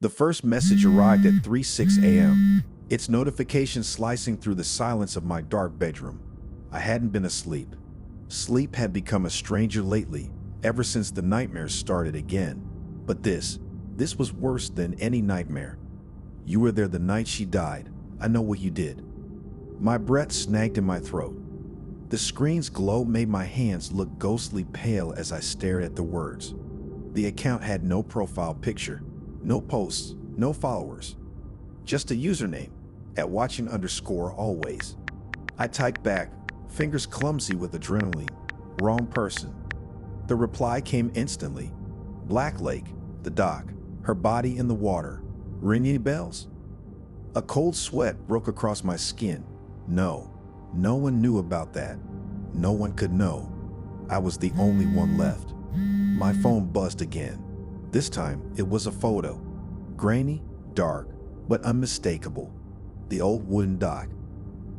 The first message arrived at 3:06 a.m., its notification slicing through the silence of my dark bedroom. I hadn't been asleep. Sleep had become a stranger lately, ever since the nightmares started again. But this was worse than any nightmare. You were there the night she died. I know what you did. My breath snagged in my throat. The screen's glow made my hands look ghostly pale as I stared at the words. The account had no profile picture, no posts, no followers. Just a username, @watching_always. I typed back, fingers clumsy with adrenaline. Wrong person. The reply came instantly. Black Lake, the dock, her body in the water. Ring any bells? A cold sweat broke across my skin. No one knew about that. No one could know. I was the only one left. My phone buzzed again. This time, it was a photo. Grainy, dark, but unmistakable. The old wooden dock.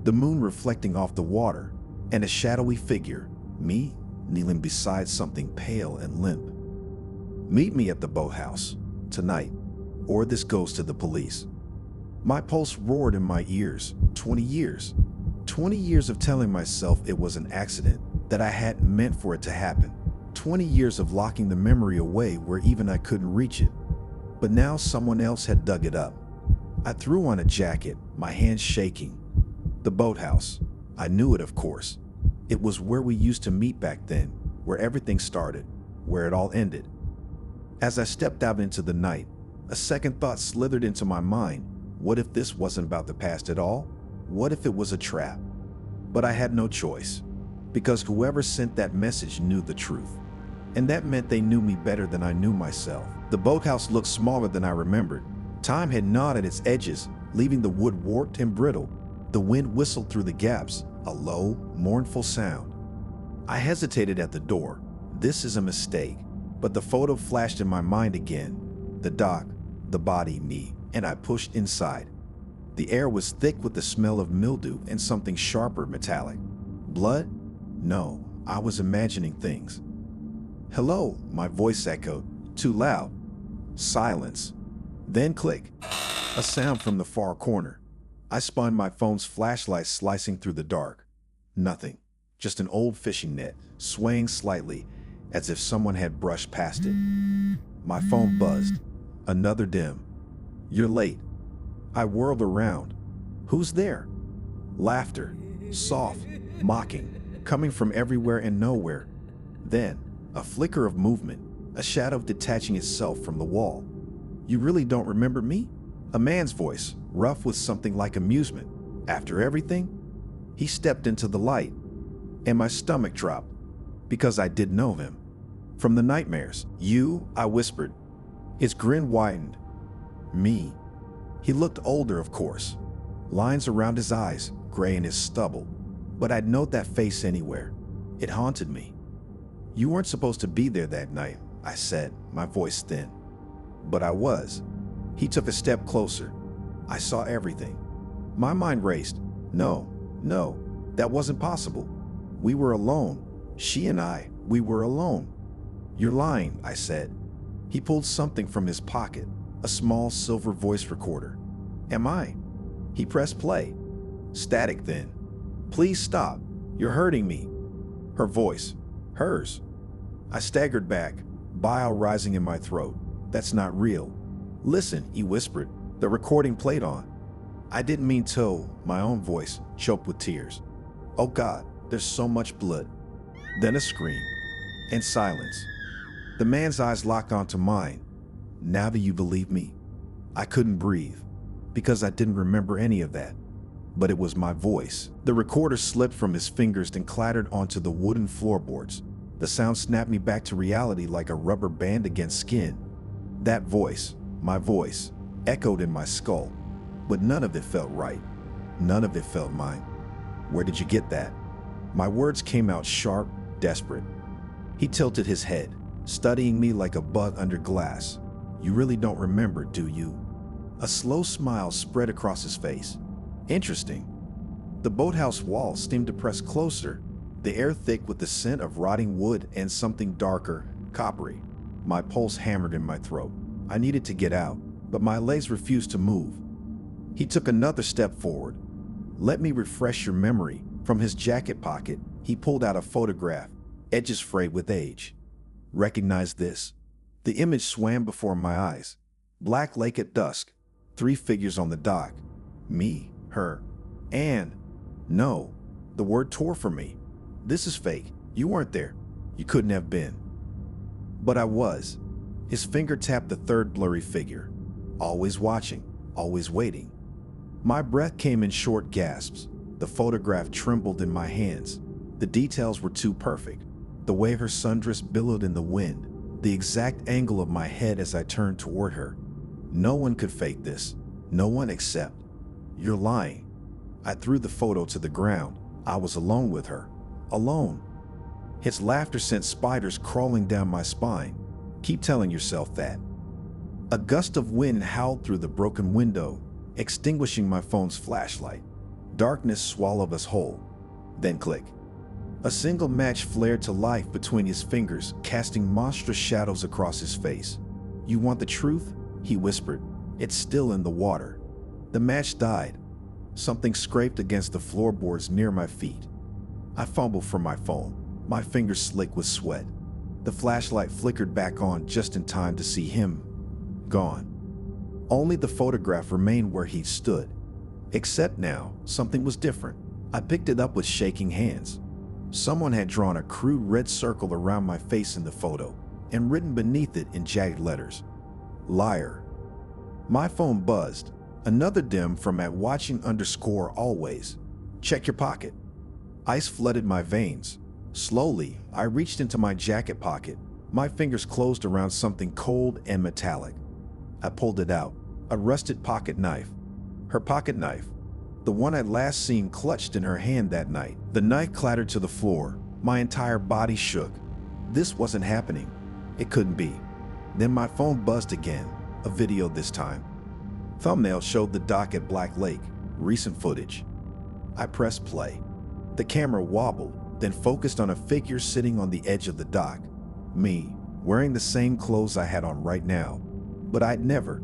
The moon reflecting off the water, and a shadowy figure, me, kneeling beside something pale and limp. Meet me at the boathouse, tonight, or this goes to the police. My pulse roared in my ears. 20 years. 20 years of telling myself it was an accident, that I hadn't meant for it to happen. 20 years of locking the memory away where even I couldn't reach it. But now someone else had dug it up. I threw on a jacket, my hands shaking. The boathouse. I knew it, of course. It was where we used to meet back then, where everything started, where it all ended. As I stepped out into the night, a second thought slithered into my mind. What if this wasn't about the past at all? What if it was a trap? But I had no choice, because whoever sent that message knew the truth. And that meant they knew me better than I knew myself. The boathouse looked smaller than I remembered. Time had gnawed at its edges, leaving the wood warped and brittle. The wind whistled through the gaps, a low, mournful sound. I hesitated at the door. This is a mistake. But the photo flashed in my mind again. The dock, the body, me, and I pushed inside. The air was thick with the smell of mildew and something sharper, metallic. Blood? No, I was imagining things. Hello, my voice echoed, too loud. Silence. Then click. A sound from the far corner. I spun my phone's flashlight slicing through the dark. Nothing. Just an old fishing net, swaying slightly, as if someone had brushed past it. My phone buzzed. Another dim. You're late. I whirled around. Who's there? Laughter. Soft. Mocking. Coming from everywhere and nowhere. Then, a flicker of movement. A shadow detaching itself from the wall. You really don't remember me? A man's voice, rough with something like amusement. After everything? He stepped into the light, and my stomach dropped, because I did know him. From the nightmares. You, I whispered. His grin widened. Me. He looked older, of course. Lines around his eyes, gray in his stubble. But I'd note that face anywhere. It haunted me. You weren't supposed to be there that night, I said, my voice thin. But I was. He took a step closer. I saw everything. My mind raced. No, that wasn't possible. We were alone. She and I, we were alone. You're lying, I said. He pulled something from his pocket, a small silver voice recorder. Am I? He pressed play. Static then. Please stop. You're hurting me. Her voice. Hers. I staggered back, bile rising in my throat. That's not real. Listen, he whispered. The recording played on. I didn't mean to, my own voice, choked with tears. Oh God, there's so much blood. Then a scream. And silence. The man's eyes locked onto mine. Now do you believe me? I couldn't breathe, because I didn't remember any of that. But it was my voice. The recorder slipped from his fingers and clattered onto the wooden floorboards. The sound snapped me back to reality like a rubber band against skin. That voice, my voice, echoed in my skull. But none of it felt right. None of it felt mine. Where did you get that? My words came out sharp, desperate. He tilted his head, studying me like a bug under glass. You really don't remember, do you? A slow smile spread across his face. Interesting. The boathouse walls seemed to press closer, the air thick with the scent of rotting wood and something darker, coppery. My pulse hammered in my throat. I needed to get out, but my legs refused to move. He took another step forward. "Let me refresh your memory." From his jacket pocket, he pulled out a photograph, edges frayed with age. "Recognize this?" The image swam before my eyes. Black Lake at dusk, 3 figures on the dock. Me, her, and... No, the word tore from me. "This is fake. You weren't there. You couldn't have been." But I was. His finger tapped the third blurry figure. Always watching, always waiting. My breath came in short gasps. The photograph trembled in my hands. The details were too perfect. The way her sundress billowed in the wind, the exact angle of my head as I turned toward her. No one could fake this. No one except... "You're lying." I threw the photo to the ground. I was alone with her. Alone. His laughter sent spiders crawling down my spine. "Keep telling yourself that." A gust of wind howled through the broken window, extinguishing my phone's flashlight. Darkness swallowed us whole. Then click. A single match flared to life between his fingers, casting monstrous shadows across his face. "You want the truth?" he whispered. "It's still in the water." The match died. Something scraped against the floorboards near my feet. I fumbled for my phone, my fingers slick with sweat. The flashlight flickered back on just in time to see him. Gone. Only the photograph remained where he'd stood. Except now, something was different. I picked it up with shaking hands. Someone had drawn a crude red circle around my face in the photo, and written beneath it in jagged letters, "Liar." My phone buzzed. Another dim from @watching_always. "Check your pocket." Ice flooded my veins. Slowly, I reached into my jacket pocket. My fingers closed around something cold and metallic. I pulled it out. A rusted pocket knife. Her pocket knife. The one I'd last seen clutched in her hand that night. The knife clattered to the floor. My entire body shook. This wasn't happening. It couldn't be. Then my phone buzzed again. A video this time. Thumbnail showed the dock at Black Lake. Recent footage. I pressed play. The camera wobbled, then focused on a figure sitting on the edge of the dock. Me, wearing the same clothes I had on right now. But I'd never.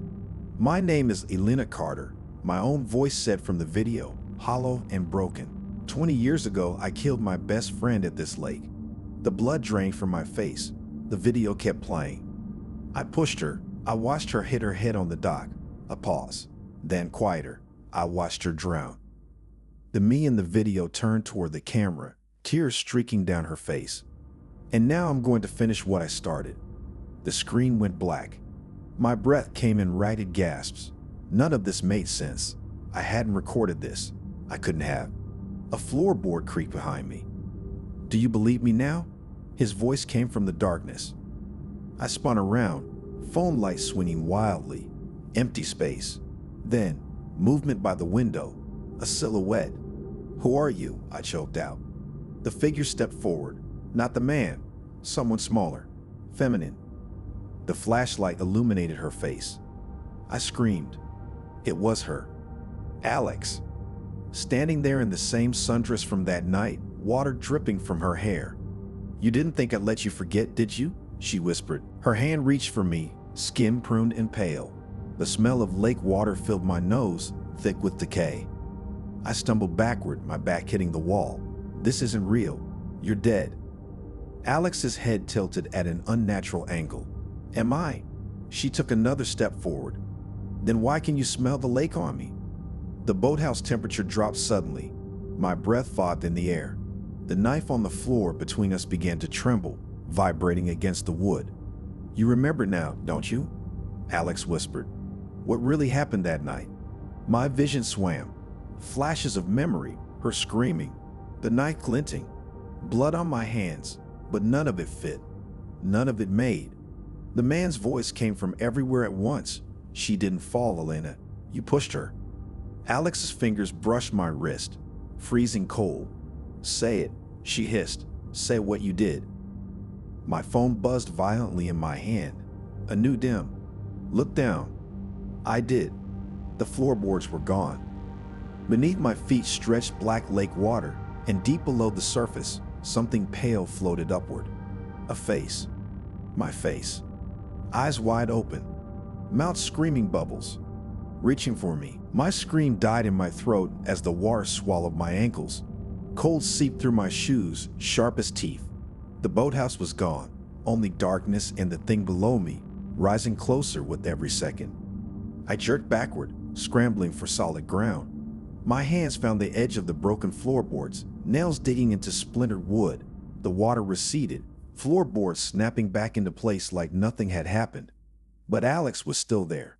"My name is Elena Carter," my own voice said from the video, hollow and broken. 20 years ago, I killed my best friend at this lake." The blood drained from my face. The video kept playing. I pushed her. I watched her hit her head on the dock. A pause. Then quieter. I watched her drown. The me in the video turned toward the camera, tears streaking down her face. "And now I'm going to finish what I started." The screen went black. My breath came in ragged gasps. None of this made sense. I hadn't recorded this. I couldn't have. A floorboard creaked behind me. "Do you believe me now?" His voice came from the darkness. I spun around, phone light swinging wildly. Empty space. Then, movement by the window. A silhouette. "Who are you?" I choked out. The figure stepped forward. Not the man. Someone smaller. Feminine. The flashlight illuminated her face. I screamed. It was her. Alex. Standing there in the same sundress from that night, water dripping from her hair. "You didn't think I'd let you forget, did you?" she whispered. Her hand reached for me, skin pruned and pale. The smell of lake water filled my nose, thick with decay. I stumbled backward, my back hitting the wall. "This isn't real. You're dead." Alex's head tilted at an unnatural angle. "Am I?" She took another step forward. "Then why can you smell the lake on me?" The boathouse temperature dropped suddenly. My breath fogged in the air. The knife on the floor between us began to tremble, vibrating against the wood. "You remember now, don't you?" Alex whispered. "What really happened that night?" My vision swam. Flashes of memory, her screaming, the knife glinting, blood on my hands, but none of it fit. None of it made. The man's voice came from everywhere at once. "She didn't fall, Elena. You pushed her." Alex's fingers brushed my wrist, freezing cold. "Say it," she hissed. "Say what you did." My phone buzzed violently in my hand. A new dim. "Look down." I did. The floorboards were gone. Beneath my feet stretched black lake water, and deep below the surface, something pale floated upward. A face. My face. Eyes wide open. mouth screaming bubbles, reaching for me. My scream died in my throat as the water swallowed my ankles. Cold seeped through my shoes, sharp as teeth. The boathouse was gone, only darkness and the thing below me, rising closer with every second. I jerked backward, scrambling for solid ground. My hands found the edge of the broken floorboards, nails digging into splintered wood. The water receded, floorboards snapping back into place like nothing had happened. But Alex was still there.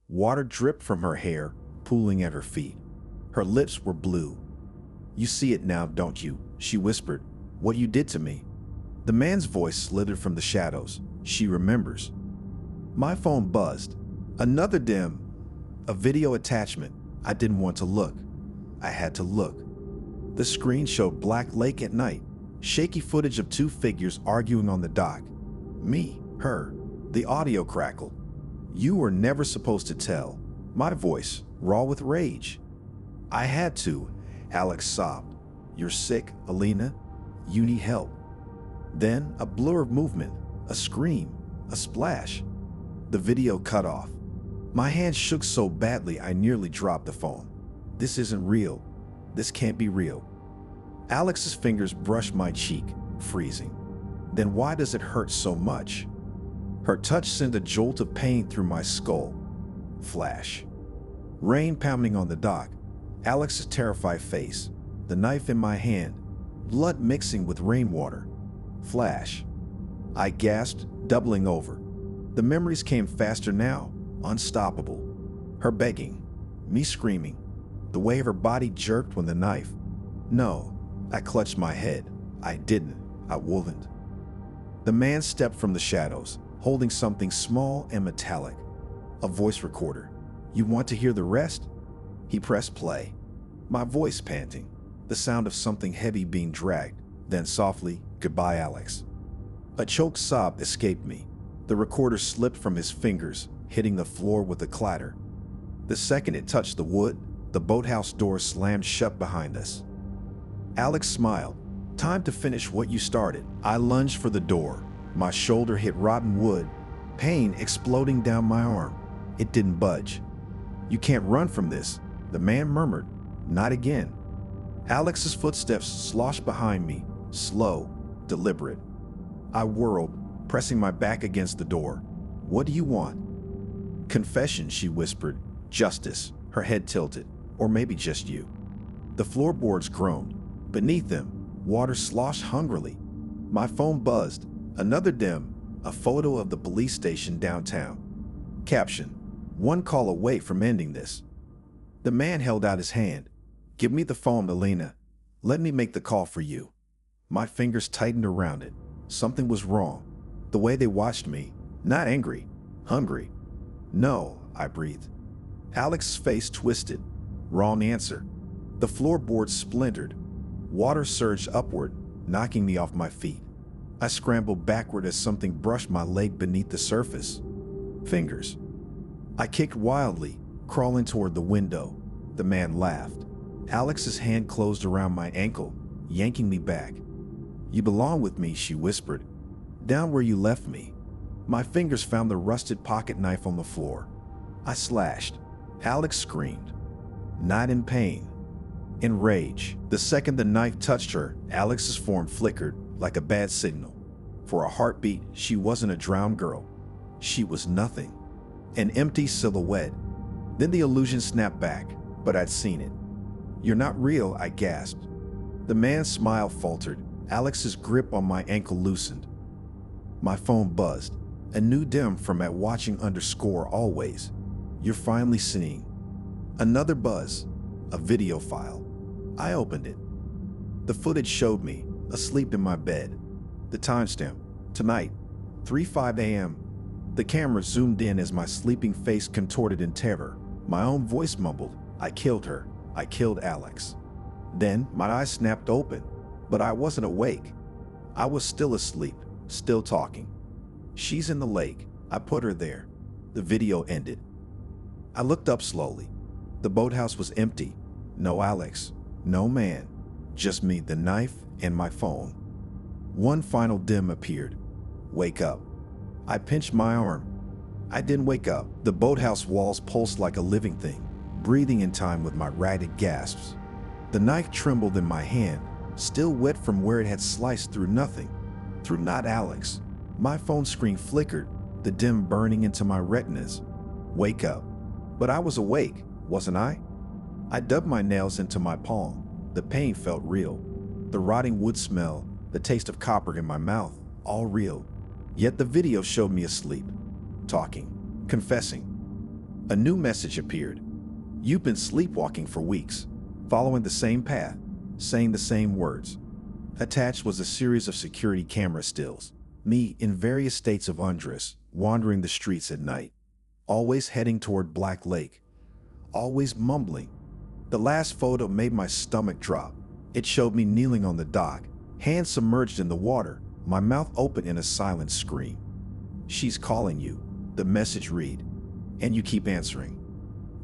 Water dripped from her hair, pooling at her feet. Her lips were blue. "You see it now, don't you?" she whispered. "What you did to me." The man's voice slithered from the shadows. "She remembers." My phone buzzed. Another dim, a video attachment. I didn't want to look. I had to look. The screen showed Black Lake at night, shaky footage of two figures arguing on the dock. Me, her, the audio crackled. "You were never supposed to tell." My voice, raw with rage. "I had to," Alex sobbed. "You're sick, Alina. You need help." Then a blur of movement, a scream, a splash. The video cut off. My hand shook so badly I nearly dropped the phone. This isn't real. This can't be real. Alex's fingers brushed my cheek, freezing. Then why does it hurt so much? Her touch sent a jolt of pain through my skull. Flash. Rain pounding on the dock. Alex's terrified face. The knife in my hand. Blood mixing with rainwater. Flash. I gasped, doubling over. The memories came faster now, unstoppable. Her begging. Me screaming. The way her body jerked when the knife. No, I clutched my head. I didn't. I wouldn't. The man stepped from the shadows, holding something small and metallic. A voice recorder. "You want to hear the rest?" He pressed play. My voice panting. The sound of something heavy being dragged. Then softly, "Goodbye, Alex." A choked sob escaped me. The recorder slipped from his fingers, hitting the floor with a clatter. The second it touched the wood, the boathouse door slammed shut behind us. Alex smiled. "Time to finish what you started." I lunged for the door. My shoulder hit rotten wood, pain exploding down my arm. It didn't budge. "You can't run from this," the man murmured. "Not again." Alex's footsteps sloshed behind me, slow, deliberate. I whirled, pressing my back against the door. "What do you want?" "Confession," she whispered. "Justice," her head tilted. "Or maybe just you." The floorboards groaned. Beneath them, water sloshed hungrily. My phone buzzed. Another dim, a photo of the police station downtown. Caption: "One call away from ending this." The man held out his hand. "Give me the phone, Alina. Let me make the call for you." My fingers tightened around it. Something was wrong. The way they watched me, not angry, hungry. "No," I breathed. Alex's face twisted. Wrong answer. The floorboards splintered. Water surged upward, knocking me off my feet. I scrambled backward as something brushed my leg beneath the surface. Fingers. I kicked wildly, crawling toward the window. The man laughed. Alex's hand closed around my ankle, yanking me back. "You belong with me," she whispered. "Down where you left me." My fingers found the rusted pocket knife on the floor. I slashed. Alex screamed. Not in pain. In rage. The second the knife touched her, Alex's form flickered like a bad signal. For a heartbeat, she wasn't a drowned girl. She was nothing. An empty silhouette. Then the illusion snapped back, but I'd seen it. "You're not real," I gasped. The man's smile faltered. Alex's grip on my ankle loosened. My phone buzzed. A new dim from at watching _always. "You're finally seeing." Another buzz. A video file. I opened it. The footage showed me, asleep in my bed. The timestamp. Tonight, 3:05 a.m. The camera zoomed in as my sleeping face contorted in terror. My own voice mumbled, "I killed her. I killed Alex." Then my eyes snapped open, but I wasn't awake. I was still asleep, still talking. "She's in the lake. I put her there." The video ended. I looked up slowly. The boathouse was empty. No Alex, no man, just me, the knife, and my phone. One final dim appeared. "Wake up." I pinched my arm. I didn't wake up. The boathouse walls pulsed like a living thing, breathing in time with my ragged gasps. The knife trembled in my hand, still wet from where it had sliced through nothing. Through not Alex. My phone screen flickered, the dim burning into my retinas. Wake up. But I was awake, wasn't I? I dug my nails into my palm. The pain felt real. The rotting wood smell, the taste of copper in my mouth, all real. Yet the video showed me asleep, talking, confessing. A new message appeared. You've been sleepwalking for weeks, following the same path, saying the same words. Attached was a series of security camera stills, me in various states of undress, wandering the streets at night, always heading toward Black Lake, always mumbling. The last photo made my stomach drop. It showed me kneeling on the dock, hands submerged in the water, my mouth open in a silent scream. She's calling you, the message read, and you keep answering.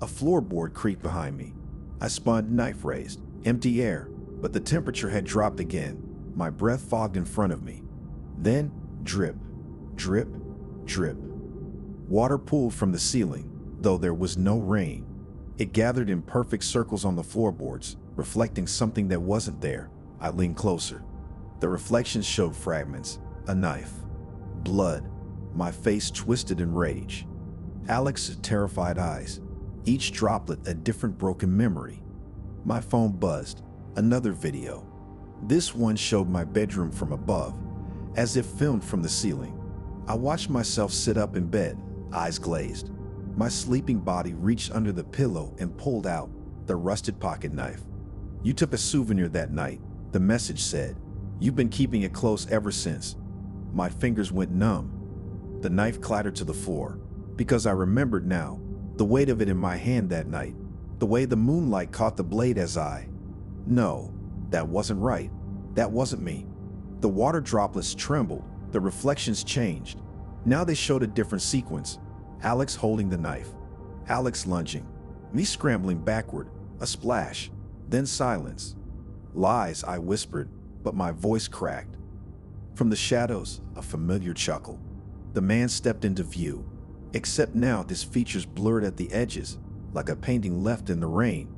A floorboard creaked behind me. I spun, knife raised, empty air, but the temperature had dropped again. My breath fogged in front of me. Then, drip, drip, drip. Water pooled from the ceiling, though there was no rain. It gathered in perfect circles on the floorboards, reflecting something that wasn't there. I leaned closer. The reflections showed fragments, a knife, blood, my face twisted in rage. Alex's terrified eyes, each droplet a different broken memory. My phone buzzed, another video. This one showed my bedroom from above, as if filmed from the ceiling. I watched myself sit up in bed, eyes glazed. My sleeping body reached under the pillow and pulled out the rusted pocket knife. You took a souvenir that night, the message said. You've been keeping it close ever since. My fingers went numb. The knife clattered to the floor, because I remembered now, the weight of it in my hand that night, the way the moonlight caught the blade as I... No, that wasn't right. That wasn't me. The water droplets trembled, the reflections changed. Now they showed a different sequence. Alex holding the knife, Alex lunging, me scrambling backward, a splash, then silence. Lies, I whispered, but my voice cracked. From the shadows, a familiar chuckle. The man stepped into view, except now his features blurred at the edges, like a painting left in the rain.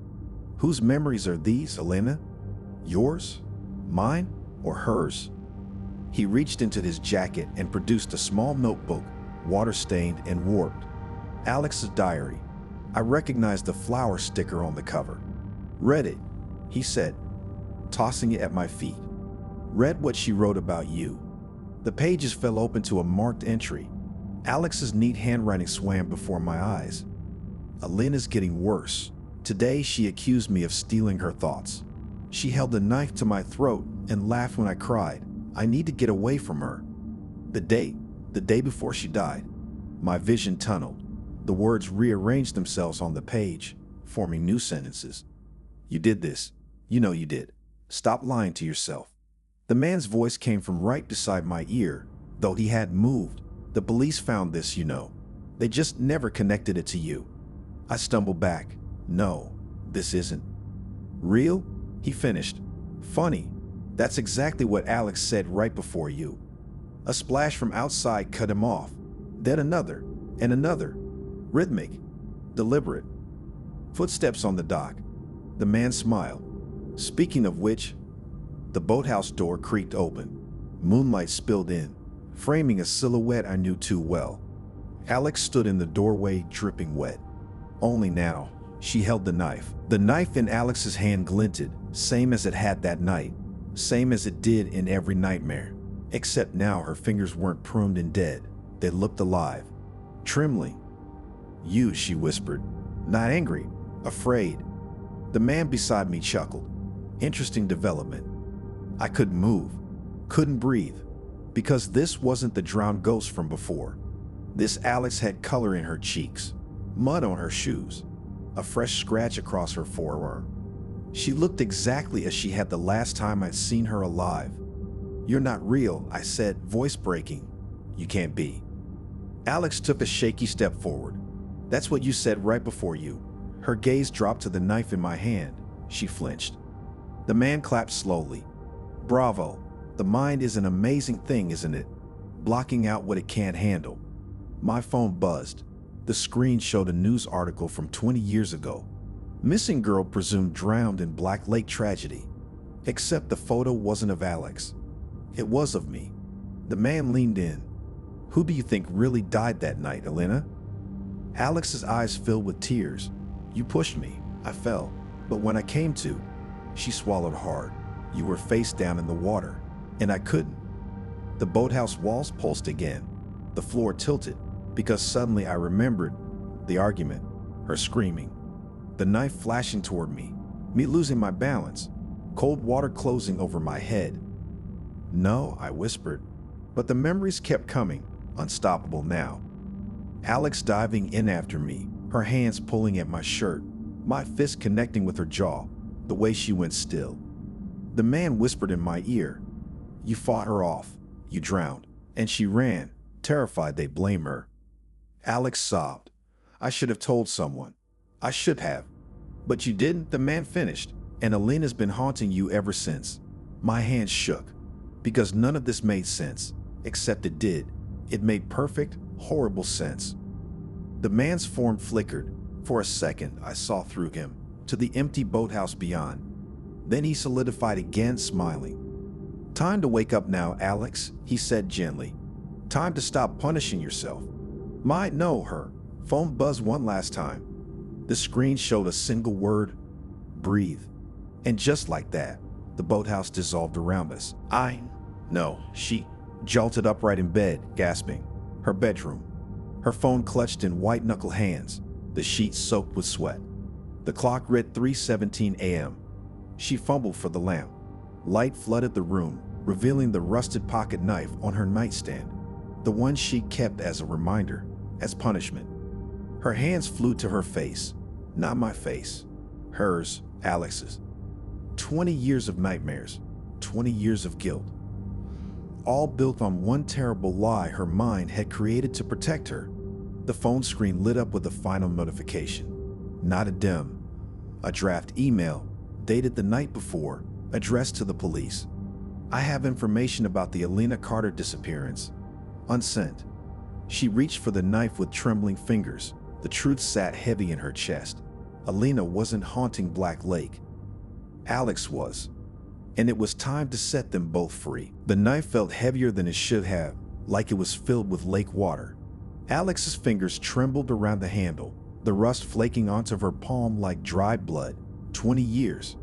Whose memories are these, Elena? Yours? Mine? Or hers? He reached into his jacket and produced a small notebook, water-stained and warped. Alex's diary. I recognized the flower sticker on the cover. Read it, he said, tossing it at my feet. Read what she wrote about you. The pages fell open to a marked entry. Alex's neat handwriting swam before my eyes. Elena's getting worse. Today she accused me of stealing her thoughts. She held a knife to my throat and laughed when I cried. I need to get away from her. The day before she died. My vision tunneled. The words rearranged themselves on the page, forming new sentences. You did this. You know you did. Stop lying to yourself. The man's voice came from right beside my ear, though he hadn't moved. The police found this, you know. They just never connected it to you. I stumbled back. No, this isn't real, he finished. Funny. That's exactly what Alex said right before you. A splash from outside cut him off. Then another, and another. Rhythmic, deliberate. Footsteps on the dock. The man smiled. Speaking of which, the boathouse door creaked open. Moonlight spilled in, framing a silhouette I knew too well. Alex stood in the doorway, dripping wet. Only now, she held the knife. The knife in Alex's hand glinted, same as it had that night, same as it did in every nightmare. Except now her fingers weren't pruned and dead. They looked alive, trembling. You, she whispered, not angry, afraid. The man beside me chuckled. Interesting development. I couldn't move, couldn't breathe, because this wasn't the drowned ghost from before. This Alex had color in her cheeks, mud on her shoes, a fresh scratch across her forearm. She looked exactly as she had the last time I'd seen her alive. You're not real, I said, voice breaking. You can't be. Alex took a shaky step forward. That's what you said right before you. Her gaze dropped to the knife in my hand. She flinched. The man clapped slowly. Bravo. The mind is an amazing thing, isn't it? Blocking out what it can't handle. My phone buzzed. The screen showed a news article from 20 years ago. Missing girl presumed drowned in Black Lake tragedy. Except the photo wasn't of Alex. It was of me. The man leaned in. Who do you think really died that night, Elena? Alex's eyes filled with tears. You pushed me. I fell. But when I came to, she swallowed hard. You were face down in the water, and I couldn't. The boathouse walls pulsed again. The floor tilted, because suddenly I remembered the argument, her screaming, the knife flashing toward me losing my balance, cold water closing over my head. No, I whispered, but the memories kept coming, unstoppable now. Alex diving in after me, her hands pulling at my shirt, my fist connecting with her jaw, the way she went still. The man whispered in my ear, you fought her off, you drowned, and she ran, terrified they'd blame her. Alex sobbed. I should have told someone. I should have. But you didn't, the man finished, and Elena's been haunting you ever since. My hands shook, because none of this made sense, except it did. It made perfect, horrible sense. The man's form flickered. For a second, I saw through him, to the empty boathouse beyond. Then he solidified again, smiling. Time to wake up now, Alex, he said gently. Time to stop punishing yourself. Her phone buzzed one last time. The screen showed a single word, breathe. And just like that, the boathouse dissolved around us. She jolted upright in bed, gasping. Her bedroom. Her phone clutched in white-knuckle hands, the sheets soaked with sweat. The clock read 3:17 a.m. She fumbled for the lamp. Light flooded the room, revealing the rusted pocket knife on her nightstand, the one she kept as a reminder, as punishment. Her hands flew to her face, not my face, hers, Alex's. 20 years of nightmares, 20 years of guilt, all built on one terrible lie her mind had created to protect her. The phone screen lit up with a final notification. Not a dim, a draft email, dated the night before, addressed to the police. I have information about the Elena Carter disappearance. Unsent. She reached for the knife with trembling fingers. The truth sat heavy in her chest. Elena wasn't haunting Black Lake. Alex was. And it was time to set them both free. The knife felt heavier than it should have, like it was filled with lake water. Alex's fingers trembled around the handle, the rust flaking onto her palm like dried blood. 20 years.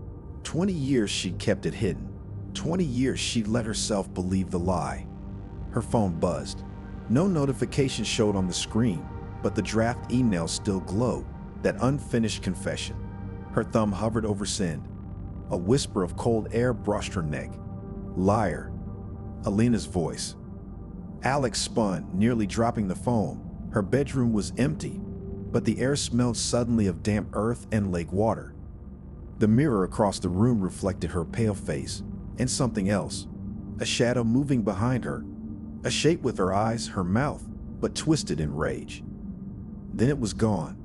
20 years she'd kept it hidden. 20 years she'd let herself believe the lie. Her phone buzzed. No notification showed on the screen, but the draft email still glowed, that unfinished confession. Her thumb hovered over send. A whisper of cold air brushed her neck. Liar. Elena's voice. Alex spun, nearly dropping the phone. Her bedroom was empty, but the air smelled suddenly of damp earth and lake water. The mirror across the room reflected her pale face, and something else. A shadow moving behind her. A shape with her eyes, her mouth, but twisted in rage. Then it was gone.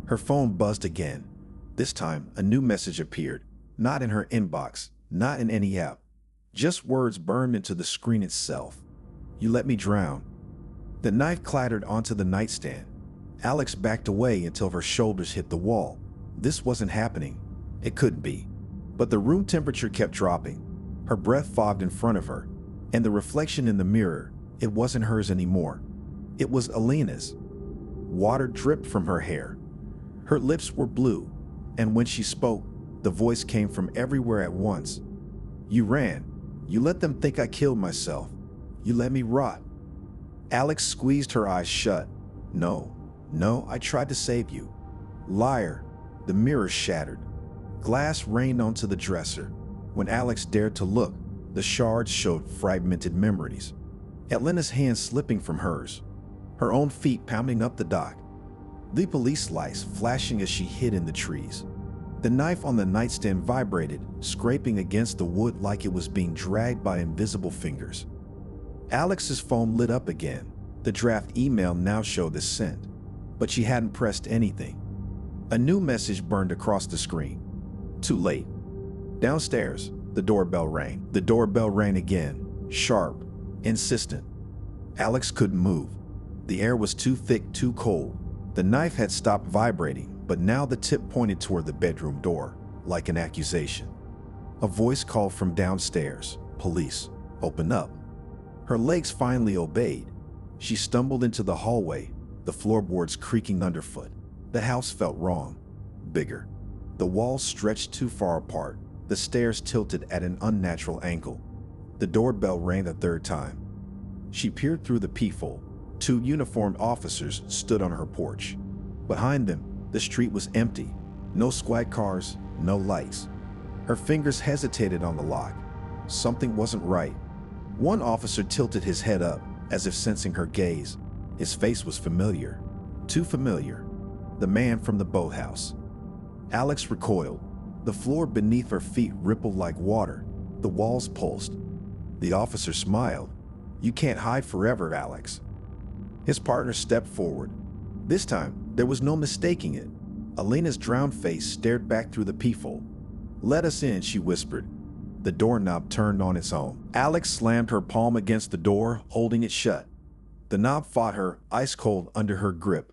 Her phone buzzed again. This time, a new message appeared. Not in her inbox, not in any app. Just words burned into the screen itself. You let me drown. The knife clattered onto the nightstand. Alex backed away until her shoulders hit the wall. This wasn't happening. It couldn't be. But the room temperature kept dropping. Her breath fogged in front of her, and the reflection in the mirror, it wasn't hers anymore. It was Elena's. Water dripped from her hair. Her lips were blue, and when she spoke, the voice came from everywhere at once. You ran. You let them think I killed myself. You let me rot. Alex squeezed her eyes shut. No, I tried to save you. Liar. The mirror shattered. Glass rained onto the dresser. When Alex dared to look, the shards showed fragmented memories. Elena's hands slipping from hers. Her own feet pounding up the dock. The police lights flashing as she hid in the trees. The knife on the nightstand vibrated, scraping against the wood like it was being dragged by invisible fingers. Alex's phone lit up again. The draft email now showed the sent, but she hadn't pressed anything. A new message burned across the screen. Too late. Downstairs, the doorbell rang. The doorbell rang again, sharp, insistent. Alex couldn't move. The air was too thick, too cold. The knife had stopped vibrating, but now the tip pointed toward the bedroom door, like an accusation. A voice called from downstairs, "Police, open up." Her legs finally obeyed. She stumbled into the hallway, the floorboards creaking underfoot. The house felt wrong, bigger. The walls stretched too far apart, the stairs tilted at an unnatural angle. The doorbell rang a third time. She peered through the peephole. 2 uniformed officers stood on her porch. Behind them, the street was empty. No squad cars, no lights. Her fingers hesitated on the lock. Something wasn't right. One officer tilted his head up, as if sensing her gaze. His face was familiar. Too familiar. The man from the boathouse. Alex recoiled. The floor beneath her feet rippled like water. The walls pulsed. The officer smiled. "You can't hide forever, Alex." His partner stepped forward. This time, there was no mistaking it. Alina's drowned face stared back through the peephole. "Let us in," she whispered. The doorknob turned on its own. Alex slammed her palm against the door, holding it shut. The knob fought her, ice cold under her grip.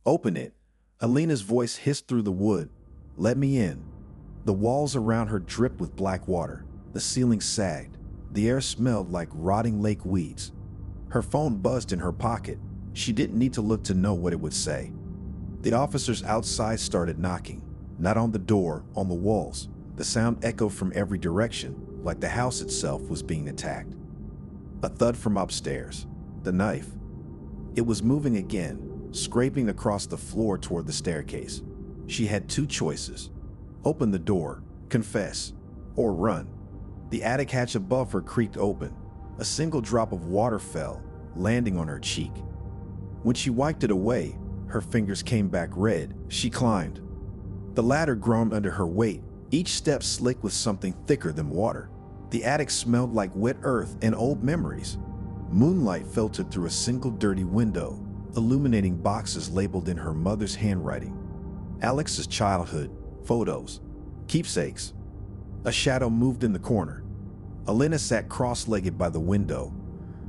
"Open it." Alina's voice hissed through the wood. "Let me in." The walls around her dripped with black water. The ceiling sagged. The air smelled like rotting lake weeds. Her phone buzzed in her pocket. She didn't need to look to know what it would say. The officers outside started knocking. Not on the door, on the walls. The sound echoed from every direction, like the house itself was being attacked. A thud from upstairs. The knife. It was moving again, scraping across the floor toward the staircase. She had 2 choices. Open the door, confess, or run. The attic hatch above her creaked open. A single drop of water fell, landing on her cheek. When she wiped it away, her fingers came back red. She climbed. The ladder groaned under her weight, each step slick with something thicker than water. The attic smelled like wet earth and old memories. Moonlight filtered through a single dirty window, illuminating boxes labeled in her mother's handwriting. Alex's childhood, photos, keepsakes. A shadow moved in the corner. Alina sat cross-legged by the window,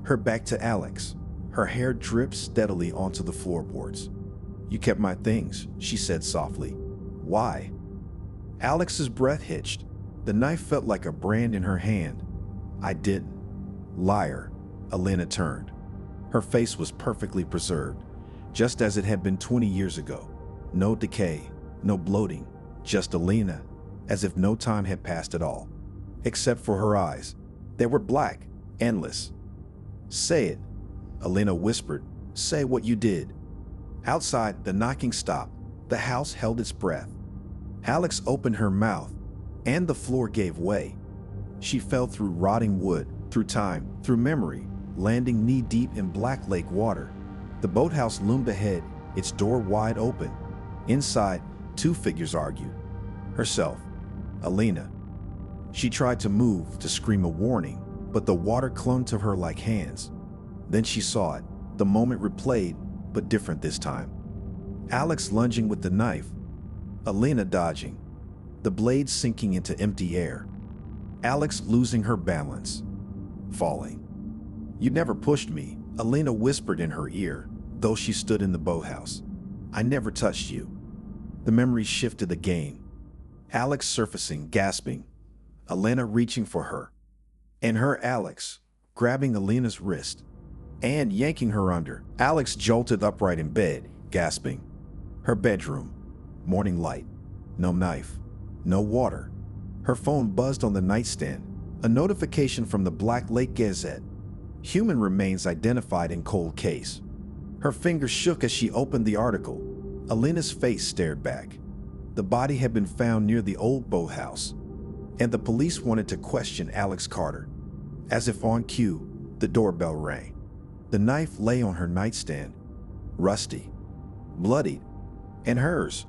her back to Alex. Her hair dripped steadily onto the floorboards. "You kept my things," she said softly. "Why?" Alex's breath hitched. The knife felt like a brand in her hand. "I didn't." "Liar." Alina turned. Her face was perfectly preserved, just as it had been 20 years ago. No decay, no bloating, just Alina, as if no time had passed at all. Except for her eyes. They were black, endless. "Say it," Alina whispered. "Say what you did." Outside, the knocking stopped. The house held its breath. Alex opened her mouth, and the floor gave way. She fell through rotting wood, through time, through memory, landing knee-deep in black lake water. The boathouse loomed ahead, its door wide open. Inside, 2 figures argued. Herself, Alina. She tried to move, to scream a warning, but the water clung to her like hands. Then she saw it. The moment replayed, but different this time. Alex lunging with the knife. Alina dodging. The blade sinking into empty air. Alex losing her balance. Falling. "You never pushed me," Alina whispered in her ear, though she stood in the boathouse. "I never touched you." The memory shifted again. Alex surfacing, gasping. Alina reaching for her. And her Alex, grabbing Alina's wrist and yanking her under. Alex jolted upright in bed, gasping. Her bedroom. Morning light. No knife. No water. Her phone buzzed on the nightstand. A notification from the Black Lake Gazette. Human remains identified in cold case. Her fingers shook as she opened the article. Alina's face stared back. The body had been found near the old boathouse, and the police wanted to question Alex Carter. As if on cue, the doorbell rang. The knife lay on her nightstand, rusty, bloodied, and hers.